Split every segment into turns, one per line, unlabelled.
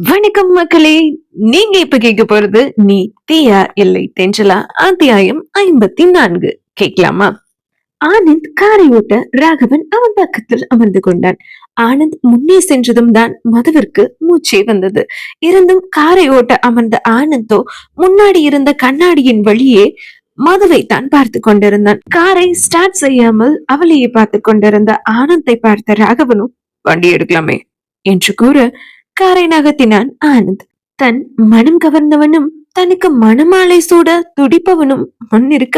வணக்கம் மக்களே. நீங்க இப்ப கேட்க போறது நீ தீயா இல்லை தென்றலா அத்தியாயம் 54. கேட்கலாமா? ஆனந்த் காரை ஓட்ட ராகவன் அவன் பக்கத்தில் அமர்ந்து கொண்டான். ஆனந்த் முன்னே சென்றதும் தான் மதுவிற்கு மூச்சே வந்தது. இருந்தும் காரை ஓட்ட அமர்ந்த ஆனந்தோ முன்னாடி இருந்த கண்ணாடியின் வழியே மதுவை தான் பார்த்து கொண்டிருந்தான். காரை ஸ்டார்ட் செய்யாமல் அவளையே பார்த்து கொண்டிருந்த ஆனந்தை பார்த்த ராகவனும் வண்டி எடுக்கலாமே என்று கூற காரை நகர்த்தினான் ஆனந்த். தன் மனம் கவர்ந்தவனும் தனக்கு மணமாலை சூட துடிப்பவனும் முன்னிருக்க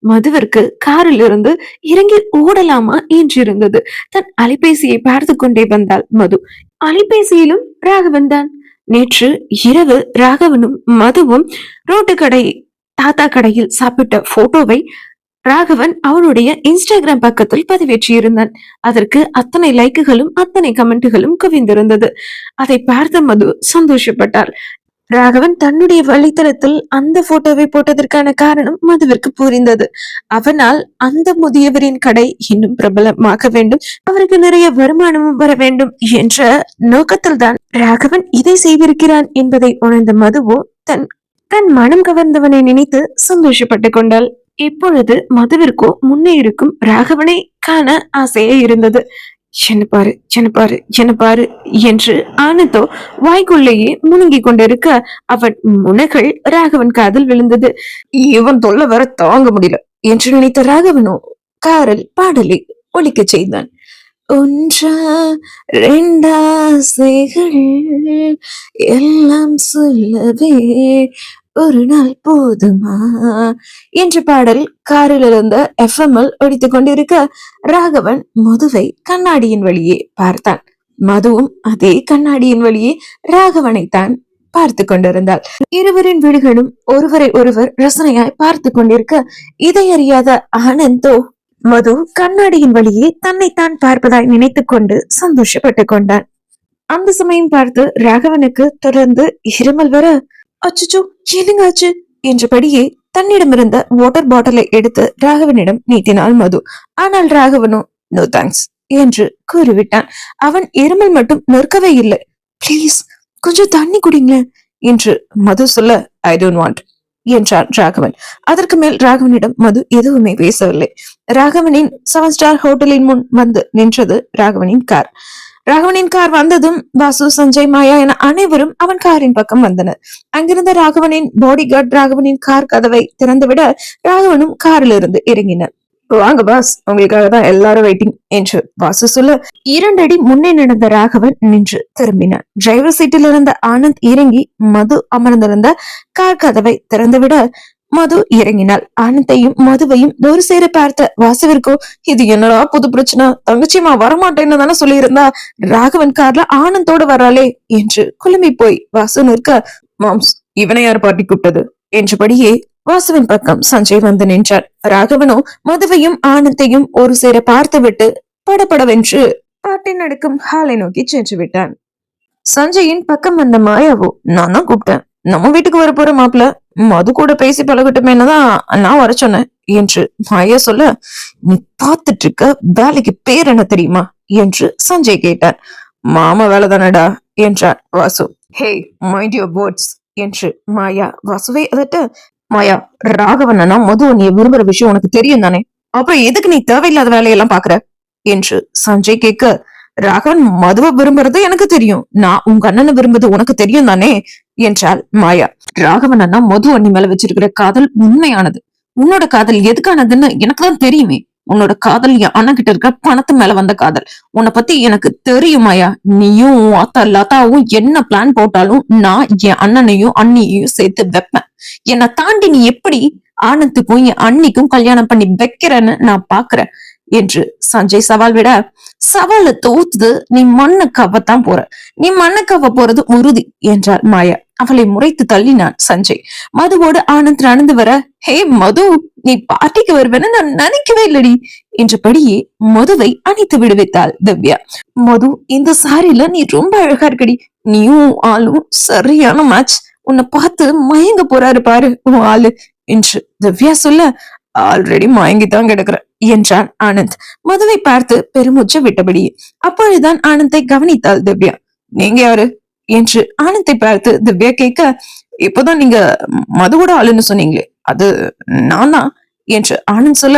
மதுவிற்கு காரில் இருந்து இறங்கி ஓடலாமா என்றிருந்தது. தன் அலைபேசியை பார்த்து கொண்டே வந்தாள் மது. அலைபேசியிலும் ராகவன் தான். நேற்று இரவு ராகவனும் மதுவும் ரோட்டு கடை தாத்தா கடையில் சாப்பிட்ட போட்டோவை ராகவன் அவனுடைய இன்ஸ்டாகிராம் பக்கத்தில் பதிவேற்றியிருந்தான். அதற்கு அத்தனை லைக்குகளும் அத்தனை கமெண்ட்டுகளும் குவிந்திருந்தது. அதை பார்த்த மது சந்தோஷப்பட்டாள். ராகவன் தன்னுடைய வலைத்தளத்தில் அந்த போட்டோவை போட்டதற்கான காரணம் மதுவிற்கு புரிந்தது. அவனால் அந்த முதியவரின் கடை இன்னும் பிரபலமாக வேண்டும், அவருக்கு நிறைய வருமானமும் வர வேண்டும் என்ற நோக்கத்தில் தான் ராகவன் இதை செய்திருக்கிறான் என்பதை உணர்ந்த மதுவோ தன் தன் மனம் கவர்ந்தவனை நினைத்து சந்தோஷப்பட்டு கொண்டாள். இப்பொழுது மதுவிற்கோ முன்னே இருக்கும் ராகவனை காண ஆசையே இருந்தது. என்ன பாரு என்ன பாரு என்ன பாரு என்று ஆனந்தோ வாய்க்குள்ளேயே முணுங்கி கொண்டிருக்க அவன் முனகள் ராகவன் காதில் விழுந்தது. இவன் தொல்லை வர தாங்க முடியல என்று நினைத்த ராகவனோ காரில் பாடலை ஒலிக்க செய்தான். ஒன்றா ரெண்டாசைகள் எல்லாம் சொல்லவே ஒரு நாள் போதுமா என்ற பாடல் காரில் இருந்த எஃப்எம்எல் ஒடித்துக் கொண்டிருக்க ராகவன் மதுவை கண்ணாடியின் வழியே பார்த்தான். மதுவும் அதே கண்ணாடியின் வழியே ராகவனைத்தான் பார்த்து கொண்டிருந்தாள். இருவரின் வீடுகளும் ஒருவரை ஒருவர் ரசனையாய் பார்த்து கொண்டிருக்க இதை அறியாத ஆனந்தோ மது கண்ணாடியின் வழியே தன்னைத்தான் பார்ப்பதாய் நினைத்துக் கொண்டு சந்தோஷப்பட்டு கொண்டான். அந்த சமயம் பார்த்து ராகவனுக்கு தொடர்ந்து இருமல் வர, அச்சுச்சோ என்னங்க ஆச்சு என்றபடியே தன்னிடமிருந்த வாட்டர் பாட்டிலை எடுத்து ராகவனிடம் நீட்டினாள் மது. ஆனால் ராகவனோ நோ தேங்க்ஸ் என்று கூறிவிட்டான். அவன் இருமல் மட்டும் நிற்கவே இல்லை. பிளீஸ் கொஞ்சம் தண்ணி குடிங்களேன் என்று மது சொல்ல, ஐ டோன்ட் வாண்ட் என்றான் ராகவன். அதற்கு மேல் ராகவனிடம் மது எதுவுமே பேசவில்லை. ராகவனின் 7 ஸ்டார் ஹோட்டலின் முன் வந்து நின்றது ராகவனின் கார். ராகவனின் கார் வந்ததும் வாசு, சஞ்சய், மாயா என அனைவரும் அவன் காரின் பக்கம் வந்தனர். அங்கிருந்த ராகவனின் பாடி கார்டு ராகவனின் கார் கதவை திறந்துவிட ராகவனும் காரில் இருந்து இறங்கினர். வாங்க பாஸ், உங்களுக்காக தான் எல்லாரும் வெயிட்டிங் என்று வாசு சொல்ல 2 அடி முன்னே நடந்த ராகவன் நின்று திரும்பினான். டிரைவர் சீட்டில் இருந்த ஆனந்த் இறங்கி மது அமர்ந்திருந்த கார் கதவை திறந்துவிட மது இறங்கினாள். ஆனந்தையும் மதுவையும் ஒரு சேர பார்த்த வாசுவிற்கோ இது என்னடா புது பிரச்சனை, தங்கச்சியமா வரமாட்டேன்னு தானே சொல்லியிருந்தா, ராகவன் கார்ல ஆனந்தோட வராளே என்று குழம்பி போய் வாசு நிற்க, மாம்ஸ் இவனை யார் பாட்டி கூப்பிட்டது என்றபடியே வாசுவின் பக்கம் சஞ்சய் வந்து நின்றார். ராகவனோ மதுவையும் ஆனந்தையும் ஒரு சேர பார்த்து விட்டு படபடவென்று பாட்டி நடக்கும் ஹாலை நோக்கி சென்று விட்டான். சஞ்சயின் பக்கம் வந்த மாயாவோ, நான் தான் கூப்பிட்டேன், நம்ம வீட்டுக்கு வர போற மாப்பிள்ள மது கூட பேசி பழகட்டுமே என்னதான் நான் வர சொன்னேன் என்று மாயா சொல்ல, நீ பாத்துட்டு இருக்க வேலைக்கு பேர் என்ன தெரியுமா என்று சஞ்சய் கேட்டார். மாமா வேலை தானடா என்றார் வாசு. ஹே மைண்ட் யுவர் வேர்ட்ஸ் என்று மாயா வாசுவை அதட்ட, மாயா ராகவனா மது நீ விரும்புற விஷயம் உனக்கு தெரியும் தானே, அப்புறம் எதுக்கு நீ தேவையில்லாத வேலையெல்லாம் பாக்குற என்று சஞ்சய் கேட்க, ராகவன் மதுவை விரும்புறது எனக்கு தெரியும், நான் உங்க அண்ணனை விரும்புறது உனக்கு தெரியும் தானே என்றாள் மாயா. ராகவன் அண்ணா மது அண்ணி மேல வச்சிருக்கிற காதல் உண்மையானது, உன்னோட காதல் எதுக்கானதுன்னு எனக்கு தான் தெரியுமே. உன்னோட காதல் என் அண்ணன் கிட்ட இருக்க பணத்து மேல வந்த காதல். உன்னை பத்தி எனக்கு தெரியும் மாயா. நீயும் அத்தா லதாவும் என்ன பிளான் போட்டாலும் நான் என் அண்ணனையும் அண்ணியையும் சேர்த்து வைப்பேன். என்னை தாண்டி நீ எப்படி ஆனந்துக்கும் என் அண்ணிக்கும் கல்யாணம் பண்ணி வைக்கிறேன்னு நான் பாக்குறேன் என்று சஞ்சய் சவால் விட, சவால தோத்துது நீ மண்ண கவத்தான் போற, நீ மண்ண கவ போறது உறுதி என்றார் மாயா. அவளை முறைத்து தள்ளினான் சஞ்சய். மதுவோடு ஆனந்த் நடந்து வர, ஹே மது நீ பார்ட்டிக்கு வருவேன்னு நான் நினைக்கவே இல்லடி என்றபடியே மதுவை அணைத்து விடுவித்தாள் திவ்யா. மது இந்த சாரியில நீ ரொம்ப அழகா இருக்கடி, நீயும் ஆளும் சரியான மேட்ச், உன்னை பார்த்து மயங்க போறாரு பாரு உன் ஆளு என்று திவ்யா சொல்ல, ஆல்ரெடி மயங்கித்தான் கிடக்குற என்றான் ஆனந்த் மதுவை பார்த்து பெருமூச்சு விட்டபடி. அப்பொழுதுதான் ஆனந்தை கவனித்தாள் திவ்யா. நீங்க யாரு என்று ஆனந்தை பார்த்து திவ்யா கேட்க, இப்பதான் நீங்க மதுவோட ஆளுன்னு சொன்னீங்களே, அது நான் தான் என்று ஆனந்த் சொல்ல,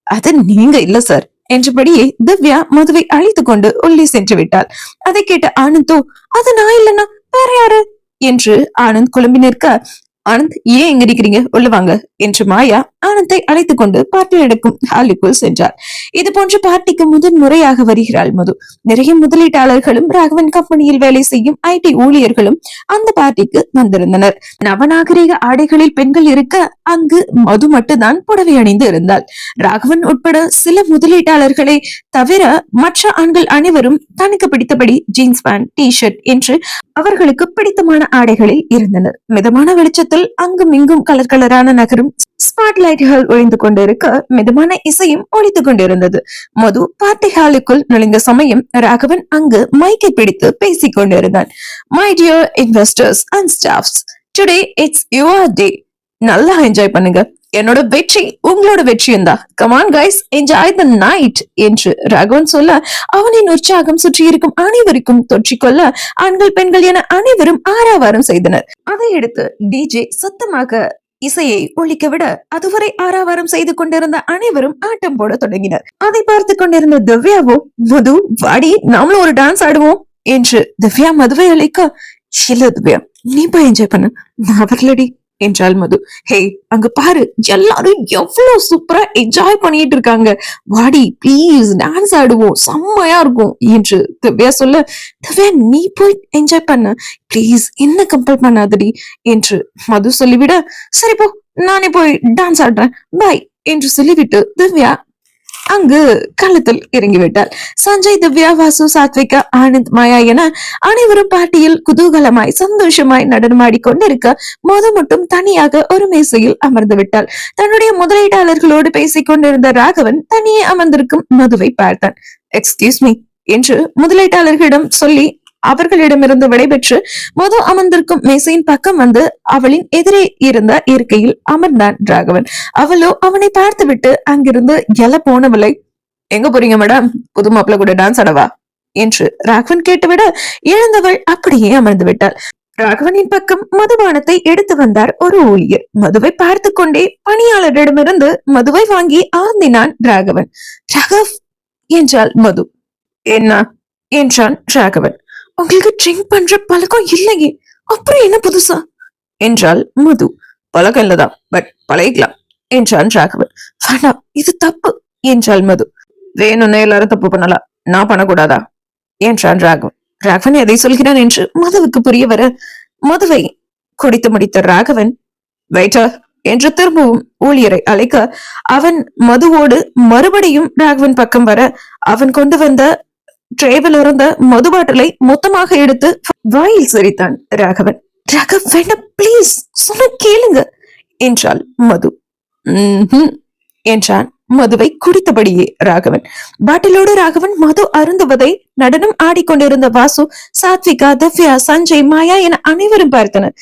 அது நீங்க இல்ல சார் என்றபடியே திவ்யா மதுவை அழைத்து கொண்டு உள்ளே சென்று விட்டாள். அதை கேட்ட ஆனந்தோ, அது நான் இல்லைன்னா வேற யாரு என்று ஆனந்த் குழம்பி நிற்க, ஆனந்த் ஏன் எங்க இருக்கிறீங்க, உள்ள வாங்க என்று மாயா ஆனந்தை அழைத்துக் கொண்டு பார்ட்டி நடக்கும் ஹாலுக்குள் சென்றார். இது போன்ற பார்ட்டிக்கு முதன் முறையாக வருகிறாள் மது. நிறைய முதலீட்டாளர்களும் ராகவன் கம்பெனியில் வேலை செய்யும் IT ஊழியர்களும் அந்த பார்ட்டிக்கு வந்திருந்தனர். நவநாகரிக ஆடைகளில் பெண்கள் இருக்க அங்கு மது மட்டும்தான் புடவை அணிந்து இருந்தாள். ராகவன் உட்பட சில முதலீட்டாளர்களை தவிர மற்ற ஆண்கள் அனைவரும் தனக்கு பிடித்தபடி ஜீன்ஸ் பேண்ட், டி-ஷர்ட் என்று அவர்களுக்கு பிடித்தமான ஆடைகளில் இருந்தனர். மிதமான வெளிச்சத்தில் அங்கும் இங்கும் கலர் கலரான நகரும் ஸ்பாட் லைட்டுகள் ஒழிந்து கொண்டிருக்க மிதமான இசையும் ஒழித்துக் கொண்டிருந்தது. மது பார்ட்டி ஹாலுக்குள் நுழைந்த சமயம் ராகவன் அங்கு மைக்கை பிடித்து பேசிக் கொண்டிருந்தான். My dear investors and staffs, today it's your day. நல்லா என்ஜாய் பண்ணுங்க. என்னோட வெற்றி உங்களோட வெற்றியும் தான். Come on guys, enjoy the night என்று ராகவன் சொல்ல அவனின் உற்சாகம் சுற்றி இருக்கும் அனைவருக்கும் தொற்றிக்கொள்ள ஆண்கள் பெண்கள் என அனைவரும் ஆரவாரம் செய்தனர். அதையடுத்து டிஜே சத்தமாக இசையை ஒழிக்க விட அதுவரை ஆரவாரம் செய்து கொண்டிருந்த அனைவரும் ஆட்டம் போட தொடங்கினர். அதை பார்த்து கொண்டிருந்த திவ்யாவோ, மது வாடி நாமளும் ஒரு டான்ஸ் ஆடுவோம் என்று திவ்யா மதுவை அழைக்க, இல்ல திவ்யா நீ போய் என்ஜாய் பண்ணு, நான் வரலடி என்றாள் மது. ஹே, அங்க பாரு, எல்லாரும் எவ்வளவு சூப்பரா என்ஜாய் பண்ணிட்டு இருக்காங்க, வாடி பிளீஸ் டான்ஸ் ஆடுவோம், செம்மையா இருக்கும் என்று திவ்யா சொல்ல, திவ்யா நீ போய் என்ஜாய் பண்ண பிளீஸ், என்ன கம்பல் பண்ணாதடி என்று மது சொல்லிவிட, சரி போ நானே போய் டான்ஸ் ஆடுறேன் பாய் என்று சொல்லிவிட்டு திவ்யா அங்கு களத்தில் இறங்கிவிட்டாள். சஞ்சய், திவ்யா, வாசு, சாத்விகா, ஆனந்த், மாயா என அனைவரும் பார்ட்டியில் குதூகலமாய் சந்தோஷமாய் நடனமாடி கொண்டிருக்க மது மட்டும் தனியாக ஒரு மேசையில் அமர்ந்து விட்டாள். தன்னுடைய முதலீட்டாளர்களோடு பேசிக் கொண்டிருந்த ராகவன் தனியே அமர்ந்திருக்கும் மதுவை பார்த்தான். எக்ஸ்கியூஸ் மீ என்று முதலீட்டாளர்களிடம் சொல்லி அவர்களிடமிருந்து விடைபெற்று மது அமர்ந்திருக்கும் மேசையின் பக்கம் வந்து அவளின் எதிரே இருந்த இருக்கையில் அமர்ந்தான் ராகவன். அவளோ அவனை பார்த்துவிட்டு அங்கிருந்து எல போனவளை, எங்க போறீங்க மேடம், புது மாப்பிள்ள கூட டான்ஸ் ஆடவா என்று ராகவன் கேட்டுவிட இழந்தவள் அப்படியே அமர்ந்து விட்டாள். ராகவனின் பக்கம் மதுபானத்தை எடுத்து வந்தார் ஒரு ஊழியர். மதுவை பார்த்து கொண்டே பணியாளரிடமிருந்து மதுவை வாங்கி ஆந்தினான் ராகவன். ராகவ் என்றாள் மது. என்ன என்றான் ராகவன். உங்களுக்கு ட்ரிங்க் பண்ற பழக்கம் இல்லையே, அப்புறம் என்ன புதுசா என்றாள் மது. பழக்கம் இல்லதான், பட் பழகிக்கலாம் என்றான் ராகவன். வேண்டாம், இது தப்பு என்றாள் மது. வேணும்னு எல்லாரும் தப்பு பண்ணலாம், நான் பண்ணக்கூடாதா என்றான் ராகவன். ராகவன் எதை சொல்கிறான் என்று மதுவுக்கு புரிய வர மதுவை குடித்து முடித்த ராகவன், வெயிட்டர் என்று திரும்பவும் ஊழியரை அழைக்க அவன் மதுவோடு மறுபடியும் ராகவன் பக்கம் வர அவன் கொண்டு வந்த ட்ரேவில் இருந்த மது பாட்டிலை மொத்தமாக எடுத்து வாயில் சிரித்தான் ராகவன். ராகவ் வேண்டாம் பிளீஸ், சொன்ன கேளுங்க என்றாள் மது. என்றான் மதுவை குடித்தபடியே ராகவன். பாட்டிலோடு ராகவன் மது அருந்துவதை நடனம் ஆடிக்கொண்டிருந்த வாசு, சாத்விகா, திவ்யா, சஞ்சய், மாயா என அனைவரும் பார்த்தனர்.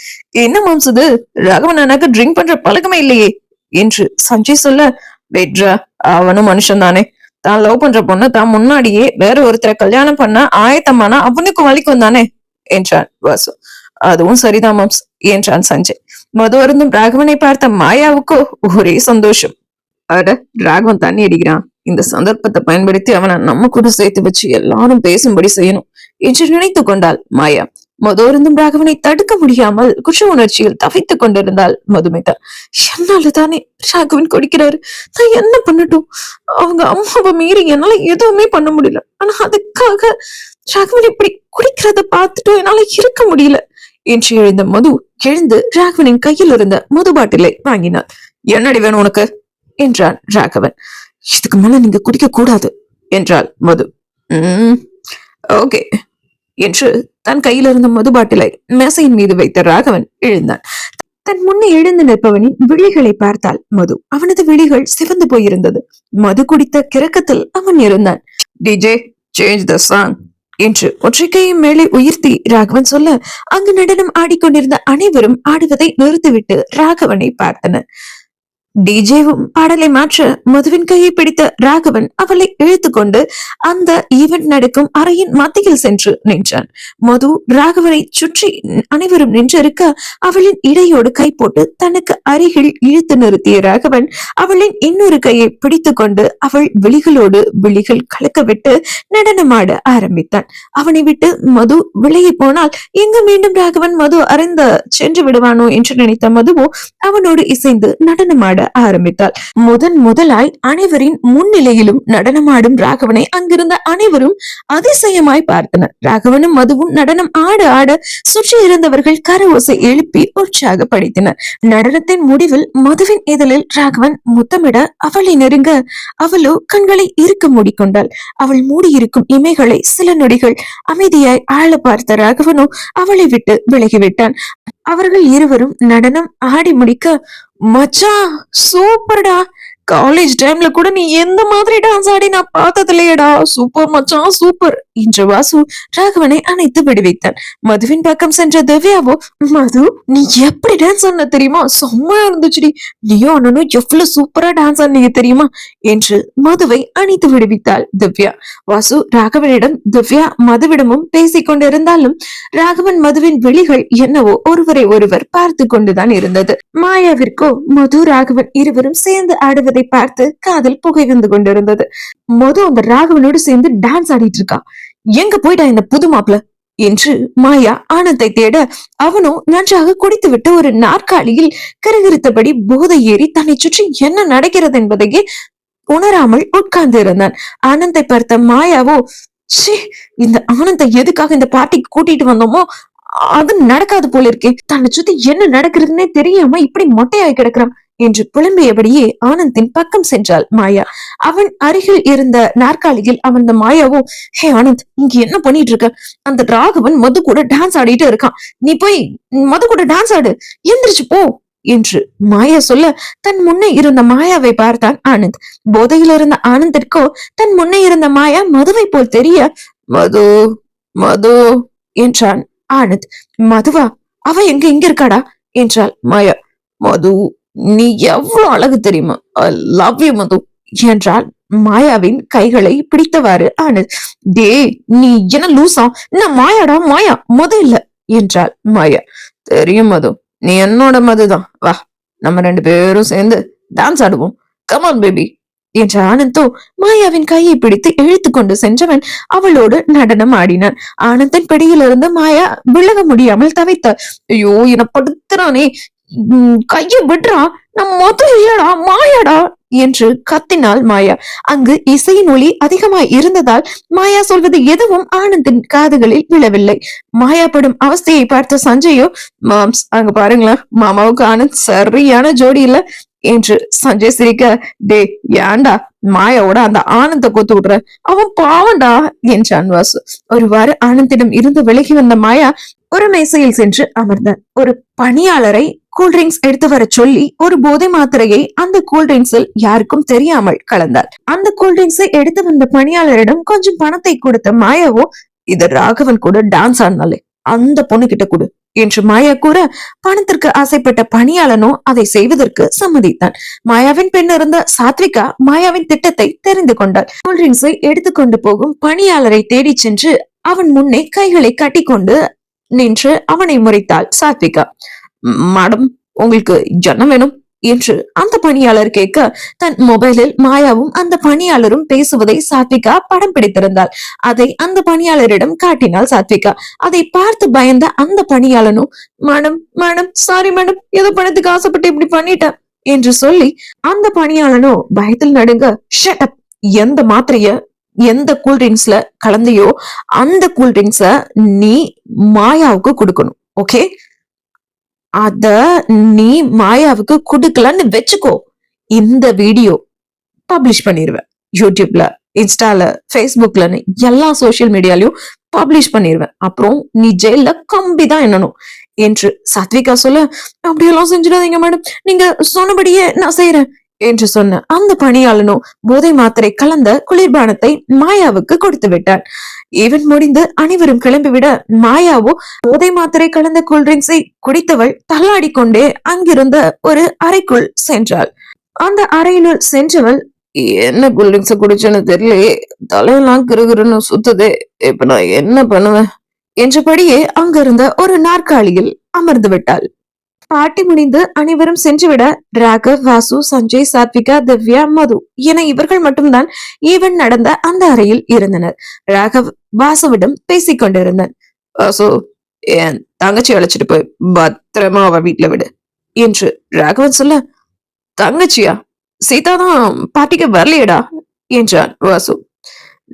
என்ன மாம்சது, ராகவன் அண்ணாக்கு ட்ரிங்க் பண்ற பழக்கமே இல்லையே என்று சஞ்சய் சொல்ல, வெட்ரா அவனும் மனுஷன் தானே, தான் லவ் பண்ற பொண்ணு தான் முன்னாடியே வேற ஒருத்தரை கல்யாணம் பண்ண ஆயத்தமானா அவனுக்கு வலிக்கும் தானே என்றான் வாசு. அதுவும் சரிதான் மாம்ஸ் என்றான் சஞ்சய். மது அருந்தும் ராகவனை பார்த்த மாயாவுக்கு ஒரே சந்தோஷம். அட, ராகவன் தண்ணி அடிக்கிறான், இந்த சந்தர்ப்பத்தை பயன்படுத்தி அவனை நம்ம கூட சேர்த்து வச்சு எல்லாரும் பேசும்படி செய்யணும் என்று நினைத்து கொண்டாள் மாயா. மது அருந்தும் ராகவனை தடுக்க முடியாமல் குற்ற உணர்ச்சியில் தவித்துக் கொண்டிருந்தாள் மதுமிதா. என்னாலதானே ராகவன் குடிக்கிறாரு, நான் என்ன பண்ணட்டும், அவங்க அம்மாவை மீறி என்னால எதுவுமே பண்ண முடியல, ஆனா அதுக்காக ராகவன் இப்படி குடிக்கிறத பார்த்துட்டு என்னால இருக்க முடியல என்று எழுந்த மது எழுந்து ராகவனின் கையில் இருந்த மது பாட்டிலை வாங்கினாள். என்னடி வேணும் உனக்கு என்றான் ராகவன். இதுக்கு மேல நீங்க குடிக்க கூடாது என்றாள் மது. ஓகே என்று தன் கையில் இருந்த மது பாட்டிலை மேசையின் மீது வைத்த ராகவன் எழுந்தான். தன் முன்னே எழுந்து நிற்பவனின் விழிகளை பார்த்தாள் மது. அவனது விழிகள் சிவந்து போயிருந்தது. மது குடித்த கிறக்கத்தில் அவன் இருந்தான். டிஜே சேஞ்ச் தி சாங் என்று ஒற்றைக்கையை மேலே உயர்த்தி ராகவன் சொல்ல அங்கு நடனம் ஆடிக்கொண்டிருந்த அனைவரும் ஆடுவதை நிறுத்திவிட்டு ராகவனை பார்த்தனர். டிஜேவும் பாடலை மாற்ற மதுவின் கையை பிடித்த ராகவன் அவளை இழுத்து கொண்டு அந்த ஈவெண்ட் நடக்கும் அறையின் மத்தியில் சென்று நின்றான். மது ராகவனை சுற்றி அனைவரும் நின்றிருக்க அவளின் இடையோடு கை போட்டு தனக்கு அருகில் இழுத்து நிறுத்திய ராகவன் அவளின் இன்னொரு கையை பிடித்து கொண்டு அவள் விழிகளோடு விழிகள் கலக்கவிட்டு நடனமாட ஆரம்பித்தான். அவனை விட்டு மது விலகி போனால் எங்கு மீண்டும் ராகவன் மது அறிந்த சென்று விடுவானோ என்று நினைத்த மதுவோ அவனோடு இசைந்து நடனமாட ஆரம்பித்தாள். முதலாய் அனைவரின் முன்னிலையிலும் நடனமாடும் ராகவனை அங்கிருந்த அனைவரும் அதிசயமாய் பார்த்தனர். ராகவனும் மதுவும் நடனம் ஆட ஆட சுற்றி இருந்தவர்கள் கரவோசை எழுப்பி உற்சாகப்படுத்தினர். நடனத்தின் முடிவில் மதுவின் இதழில் ராகவன் முத்தமிட அவளை நெருங்க அவளோ கண்களை இருக்க மூடிக்கொண்டாள். அவள் மூடியிருக்கும் இமைகளை சில நொடிகள் அமைதியாய் ஆழ பார்த்த ராகவனோ அவளை விட்டு விலகிவிட்டான். அவர்கள் இருவரும் நடனம் ஆடி முடிக்க, மச்சான் சூப்பர்டா, காலேஜ் டைம்ல கூட நீ எந்த மாதிரி டான்ஸ் ஆடி நான் பார்த்தது இல்லையடா, சூப்பர் மச்சான் சூப்பர் என்று வாசு ராகவனை அணைத்து விடுவித்தான். மதுவின் பக்கம் சென்ற திவ்யாவோ, மது நீ எப்படி டான்ஸ் ஆன தெரியுமா, செம்மையா இருந்துச்சுடி, நீயும் அண்ணனும் எவ்வளவு சூப்பரா டான்ஸ் ஆனீங்க தெரியுமா என்று மதுவை அணைத்து விடுவித்தாள் திவ்யா. வாசு ராகவனிடம் திவ்யா மதுவிடமும் பேசிக் கொண்டிருந்தாலும் ராகவன் மதுவின் விழிகள் என்னவோ ஒருவரை ஒருவர் பார்த்து கொண்டுதான் இருந்தது. மாயாவிற்கோ மது ராகவன் இருவரும் சேர்ந்து ஆடுவதை பார்த்து காதல் புகைவிந்து கொண்டிருந்தது. மது அந்த ராகவனோடு சேர்ந்து டான்ஸ் ஆடிட்டு இருக்கா, எங்க போயிட்டா இந்த புது மாப்பிள என்று மாயா ஆனந்தை தேட, அவனோ நன்றாக குடித்துவிட்டு ஒரு நாற்காலியில் கருகிருத்தபடி போதை ஏறி தன்னை சுற்றி என்ன நடக்கிறது என்பதையே உணராமல் உட்கார்ந்து இருந்தான். ஆனந்தை பார்த்த மாயாவோ, இந்த ஆனந்தை எதுக்காக இந்த பார்ட்டிக்கு கூட்டிட்டு வந்தோமோ அது நடக்காது போல இருக்கே, தன்னை சுத்தி என்ன நடக்கிறதுன்னே தெரியாம இப்படி மொட்டையாய் கிடக்குறான் என்று புலம்பியபடியே ஆனந்தின் பக்கம் சென்றாள் மாயா. அவன் அருகில் இருந்த நாற்காலியில் அமர்ந்த மாயாவோ, ஹே ஆனந்த், இங்க என்ன பண்ணிட்டு இருக்க, அந்த ராகவன் மது கூட டான்ஸ் ஆடிட்டு இருக்கான், நீ போய் மது கூட டான்ஸ் ஆடு, எந்திரிச்சு போ என்று மாயா சொல்ல தன் முன்னே இருந்த மாயாவை பார்த்தான் ஆனந்த். போதையில் இருந்த ஆனந்திற்கோ தன் முன்னே இருந்த மாயா மதுவை போல் தெரிய, மது மது என்றான் ஆனந்த். மதுவா, அவ இங்க இருக்காடா என்றாள் மாயா. மது நீ எவ்வளவு அழகு தெரியுமா, ஐ லவ் யூ மது என்றால் மாயாவின் கைகளை பிடித்தவாறு ஆனந்த். டே நீ என்ன லூசா, நான் மாயாடா, மாயா மது இல்ல என்றாள் மாயா. தெரியும் மது, நீ என்னோட மதுதான், வா நம்ம 2 பேரும் சேர்ந்து டான்ஸ் ஆடுவோம், கமான் பேபி என்ற ஆனந்தோ மாயாவின் கையை பிடித்து இழுத்து கொண்டு சென்றவன் அவளோடு நடனம் ஆடினான். ஆனந்தின் பிடியிலிருந்து மாயா விலக முடியாமல் தவித்தாள். ஐயோ என படுத்துறானே, கையை விடுறா, நம் மொத்த இல்லடா மாயாடா என்று கத்தினாள் மாயா. அங்கு இசையின் ஒளி அதிகமாய் இருந்ததால் மாயா சொல்வது எதுவும் ஆனந்தின் காதுகளில் விழவில்லை. மாயா படும் அவஸ்தையை பார்த்த சஞ்சயோ, மாம்ஸ் அங்க பாருங்களேன், மாமாவுக்கு ஆனந்த் சரியான ஜோடி இல்ல என்று சஞ்சய் சிரிக்க, டே ஏண்டா மாயாவோட அந்த ஆனந்த கொத்து விடுற, அவன் பாவண்டா என்றான் வாசு. ஒருவாறு ஆனந்திடம் இருந்து விலகி வந்த மாயா ஒரு மேசையில் சென்று அமர்ந்தார். ஒரு பணியாளரை கூல்ட்ரிங்க்ஸ் எடுத்து வர சொல்லி ஒரு போதை மாத்திரையை அந்த கூல்ட்ரிங்க்ஸில் யாருக்கும் தெரியாமல் கலந்தார். அந்த கூல்ட்ரிங்க்ஸை எடுத்து வந்த பணியாளரிடம் கொஞ்சம் பணத்தை கொடுத்த மாயாவோ, இது ராகவன் கூட டான்ஸ் ஆனாலே அந்த பொண்ணு கிட்ட கொடு என்று மாயா கூற, பணத்திற்கு ஆசைப்பட்ட பணியாளனோ அதை செய்வதற்கு சம்மதித்தான். மாயாவின் பெண் இருந்த சாத்விகா மாயாவின் திட்டத்தை தெரிந்து கொண்டாள். கூல்ட்ரிங்க்ஸை எடுத்துக்கொண்டு போகும் பணியாளரை தேடி சென்று அவன் முன்னே கைகளை கட்டிக்கொண்டு நின்று அவனை முறைத்தாள் சாத்விகா. மேடம், உங்களுக்கு என்ன வேணும் என்று அந்த பணியாளர் கேட்க, தன் மொபைலில் மாயாவும் அந்த பணியாளரும் பேசுவதை சாத்விகா படம் பிடித்திருந்தாள். அதை அந்த பணியாளரிடம் காட்டினாள் சாத்விகா. அதை பார்த்து பயந்த அந்த பணியாளனும், மேடம் மேடம் சாரி மேடம், ஏதோ பணத்துக்கு ஆசைப்பட்டு இப்படி பண்ணிட்டேன் என்று சொல்லி அந்த பணியாளனோ பயத்தில் நடுங்க, ஷட் அப், எந்த மாத்திரைய எந்த கூல்ட்ரிங்க்ஸ்ல கலந்தையோ அந்த கூல்ட்ரிங்க்ஸ நீ மாயாவுக்கு கொடுக்கணும், ஓகே, அத நீ மாயாவுக்கு குடுக்கலன்னு வச்சுக்கோ, இந்த வீடியோ பப்ளிஷ் பண்ணிருவேன், யூடியூப்ல, இன்ஸ்டால, பேஸ்புக்லன்னு எல்லா சோசியல் மீடியாலையும் பப்ளிஷ் பண்ணிருவேன், அப்புறம் நீ ஜெயில கம்பிதான் என்னணும் என்று சாத்விகா சொல்ல, அப்படியெல்லாம் செஞ்சிடாதீங்க மேடம், நீங்க சொன்னபடியே நான் செய்யறேன் என்று சொன்ன அந்த பணியாளனோ போதை மாத்திரை கலந்த குளிர்பானத்தை மாயாவுக்கு கொடுத்து விட்டான். ஈவன் முடிந்து அனைவரும் கிளம்பிவிட மாயாவோ போதை மாத்திரை கலந்த கூல்ட்ரிங்க்ஸை குடித்தவள் தள்ளாடி கொண்டே அங்கிருந்த ஒரு அறைக்குள் சென்றாள். அந்த அறையினுள் சென்றவள், என்ன கூல்ட்ரிங்க்ஸ குடிச்சேன்னு தெரியலையே, தலையெல்லாம் கிறுகிறுன்னு சுத்துதே, இப்ப நான் என்ன பண்ணுவேன் என்றபடியே அங்கிருந்த ஒரு நாற்காலியில் அமர்ந்து விட்டாள். பாட்டி முடிந்து அனைவரும் சென்றுவிட ராகவ், வாசு, சஞ்சய், சாத்விகா, திவ்யா, மது என இவர்கள் மட்டும்தான் ஈவன் நடந்த அந்த அறையில் இருந்தனர். ராகவ் வாசுவிடம் பேசிக் கொண்டிருந்தான். வாசு, என் தங்கச்சி அழைச்சிட்டு போய் பத்திரமா அவ வீட்டுல விடு என்று ராகவன் சொல்ல, தங்கச்சியா? சீதாதான் பாட்டிக்கு வரலையடா என்றான் வாசு.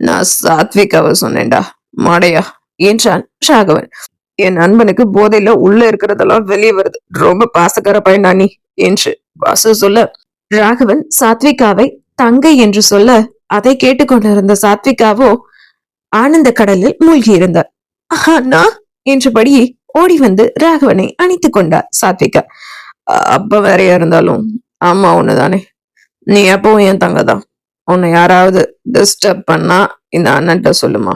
நான் சாத்விகாவை சொன்னேன்டா மாடையா என்றான் ராகவன். என் நண்பனுக்கு போதையில உள்ள இருக்கிறதெல்லாம் வெளியே வருது, ரொம்ப பாசக்கார பையனா நீ என்று வாசு சொல்ல, ராகவன் சாத்விகாவை தங்கை என்று சொல்ல, அதை கேட்டுக்கொண்டிருந்த சாத்விகாவோ ஆனந்த கடலில் மூழ்கி இருந்தார். அண்ணா என்றபடி ஓடி வந்து ராகவனை அணைத்துக் கொண்டார் சாத்விகா. அப்ப வேறையா இருந்தாலும் அம்மா ஒண்ணுதானே, நீ எப்பவும் என் தங்கதான். உன்னை யாராவது டிஸ்டர்ப் பண்ணா இந்த அண்ணன்ட்ட சொல்லுமா,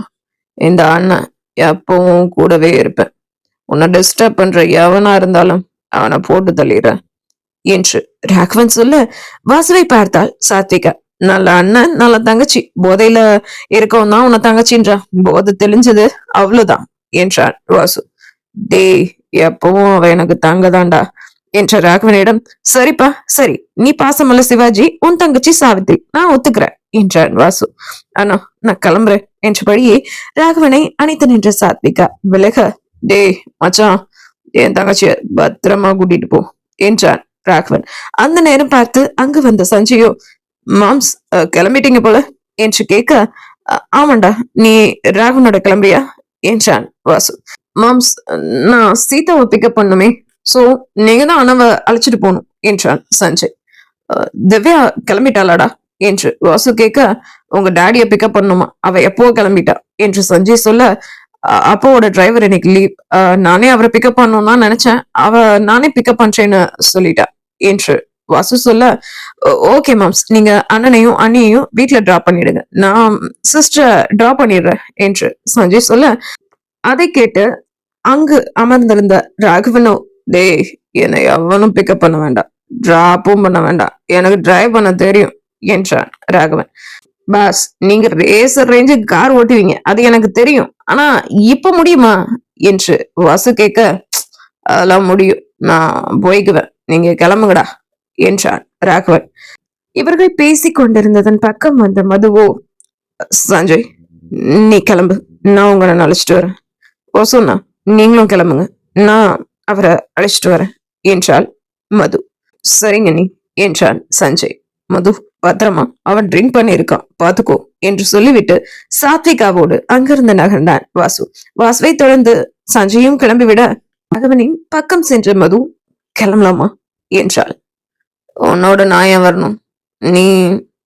இந்த அண்ணன் எப்பவும் கூடவே இருப்பேன். உன்னை டிஸ்டர்ப் பண்ற எவனா இருந்தாலும் அவனை போட்டு தள்ளிடுறேன் என்று ராகவன் சொல்ல, வாசுவை பார்த்தாள் சாத்விகா. நல்ல அண்ணன் நல்ல தங்கச்சி, போதையில இருக்கவும் தான் உன்னை தங்கச்சின்றான், போதை தெளிஞ்சது அவ்வளவுதான் என்றான் வாசு. டேய், எப்பவும் அவ எனக்கு தங்கதான்டா என்ற ராகவனிடம், சரிப்பா சரி, நீ பாசமல்ல சிவாஜி, உன் தங்கச்சி சாவித்ரி, நான் ஒத்துக்கிறேன் என்றான் வாசு. ஆனா நான் கிளம்புறேன் என்றபடியே ராகவனை அணைத்து நின்ற சாத்விகா விலக, டேய் மச்சான், என் தங்கச்சிய பத்திரமா கூட்டிட்டு போ என்றான் ராகவன். அந்த நேரம் பார்த்து அங்கு வந்த சஞ்சயோ, மாம்ஸ் கிளம்பிட்டீங்க போல என்று கேட்க, ஆமாண்டா, நீ ராகவனோட கிளம்புறியா என்றான் வாசு. மாம்ஸ், நான் சீதாவை பிக்கப் பண்ணுமே, சோ நீங்க தான் அண்ணாவை அழைச்சிட்டு போகணும் என்றான் சஞ்சய். திவ்யா கிளம்பிட்டாளாடா என்று வாசு கேட்க, உங்க டாடிய பிக்கப் பண்ணுமா, அவ எப்போ கிளம்பிட்டா என்று சஞ்சய் சொல்ல, அப்பாவோட டிரைவர் இன்னைக்கு லீவ், நானே அவரை பிக்கப் பண்ணணும்னு தான் நினைச்சேன், அவ நானே பிக்கப் பண்றேன்னு சொல்லிட்டா என்று வாசு சொல்ல, ஓகே மாம்ஸ், நீங்க அண்ணனையும் அண்ணியையும் வீட்டுல டிராப் பண்ணிடுங்க, நான் சிஸ்டரை டிராப் பண்ணிடுறேன் என்று சஞ்சய் சொல்ல, அதை கேட்டு அங்கு அமர்ந்திருந்த ராகவனோ, டேய், என்னை எவனும் பிக்கப் பண்ண வேண்டாம், டிராப்பும் பண்ண வேண்டாம், எனக்கு டிரைவ் பண்ண தெரியும் என்றான் ராகவன். பாஸ், நீங்க ரேசர் ரேஞ்சு கார் ஓட்டுவீங்க, அது எனக்கு தெரியும், ஆனா இப்ப முடியுமா என்று வாசு கேட்க, அதெல்லாம் முடியும், நான் போய்க்குவேன், நீங்க கிளம்புங்கடா என்றான் ராகவன். இவர்கள் பேசிக் கொண்டிருந்ததன் பக்கம் வந்த மதுவோ, சஞ்சய் நீ கிளம்பு, நான் உங்களை அழைச்சிட்டு வரேன். சொன்னா நீங்களும் கிளம்புங்க, நான் அவரை அழைச்சிட்டு வரேன் என்றாள் மது. சரிங்க நீ என்றான் சஞ்சய். மது, பத்திரமா, அவன் ட்ரிங்க் பண்ணிருக்கான், பாத்துக்கோ என்று சொல்லிவிட்டு சாத்விகாவோடு அங்கிருந்து நகர்ந்தான் வாசு. வாசுவை தொடர்ந்து சஞ்சயும் கிளம்பிவிட ராகவனின் பக்கம் சென்ற மது, கிளம்பலாமா என்றாள். உன்னோட நான் ஏன் வரணும், நீ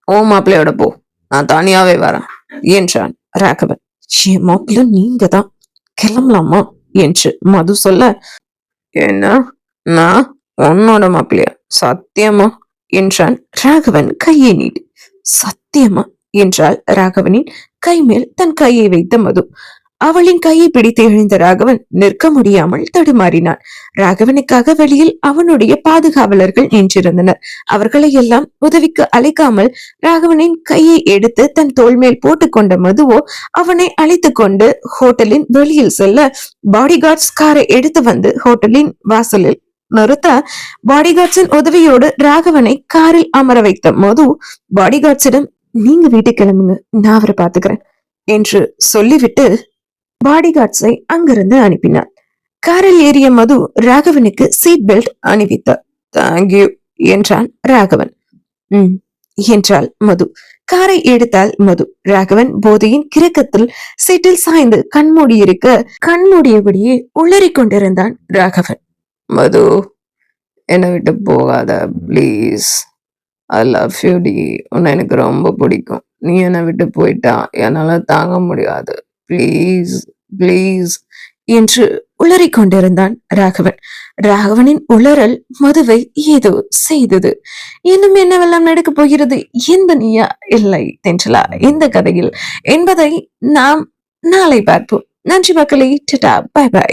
ஓ மாப்பிள்ளையோட போ, நான் தனியாவே வரேன் என்றான் ராகவன். என் மாப்பிள்ள நீங்க தான், கிளம்பலாமா என்று மது சொல்ல, என்ன நான் உன்னோட மாப்பிள்ளையா, சத்தியமா என்றான் ராகவன் கையை நீடு. சத்தியமா என்றால் ராகவனின் கை மேல் தன் கையை வைத்த மது. அவளின் கையை பிடித்து எழுந்த ராகவன் நிற்க முடியாமல் தடுமாறினான். ராகவனுக்காக வெளியில் அவனுடைய பாதுகாவலர்கள் நின்றிருந்தனர். அவர்களை எல்லாம் உதவிக்கு அழைக்காமல் ராகவனின் கையை எடுத்து தன் தோள் மேல் போட்டுக்கொண்ட மதுவோ அவனை அழைத்து கொண்டு ஹோட்டலின் வெளியில் செல்ல, பாடிகார்ட்ஸ் காரை எடுத்து வந்து ஹோட்டலின் வாசலில் நிறுத்த, பாடிகார்ட்ஸின் உதவியோடு ராகவனை காரில் அமர வைத்த மது பாடிகார்ட்ஸிடம், நீங்க வீட்டுக்கு கிளம்புங்க, நான் அவரை பாத்துக்கிறேன் என்று சொல்லிவிட்டு பாடிகார்ட்ஸை அங்கிருந்து அனுப்பினார். காரில் ஏறிய மது ராகவனுக்கு சீட் பெல்ட் அணிவித்தார். தேங்க்யூ என்றான் ராகவன். என்றாள் மது. காரை எடுத்தால் மது. ராகவன் போதையின் கிரக்கத்தில் சீட்டில் சாய்ந்து கண்மூடியபடியே உளறிக் கொண்டிருந்தான் ராகவன். மது, என்னை விட்டு போகாத பிளீஸ், ஐ லவ் யூ டி, உன்னை எனக்கு ரொம்ப பிடிக்கும், நீ என்னை விட்டு போயிட்டா என்னால தாங்க முடியாது, பிளீஸ் பிளீஸ் என்று உளறிக் கொண்டிருந்தான் ராகவன். ராகவனின் உளறல் மதுவை ஏதோ செய்தது. இன்னும் என்னவெல்லாம் நடக்கப் போகிறது, எந்த நீயா இல்லை தென்றலா இந்த கதையில் என்பதை நாம் நாளை பார்ப்போம். நன்றி மக்களே, டாடா, பை பை.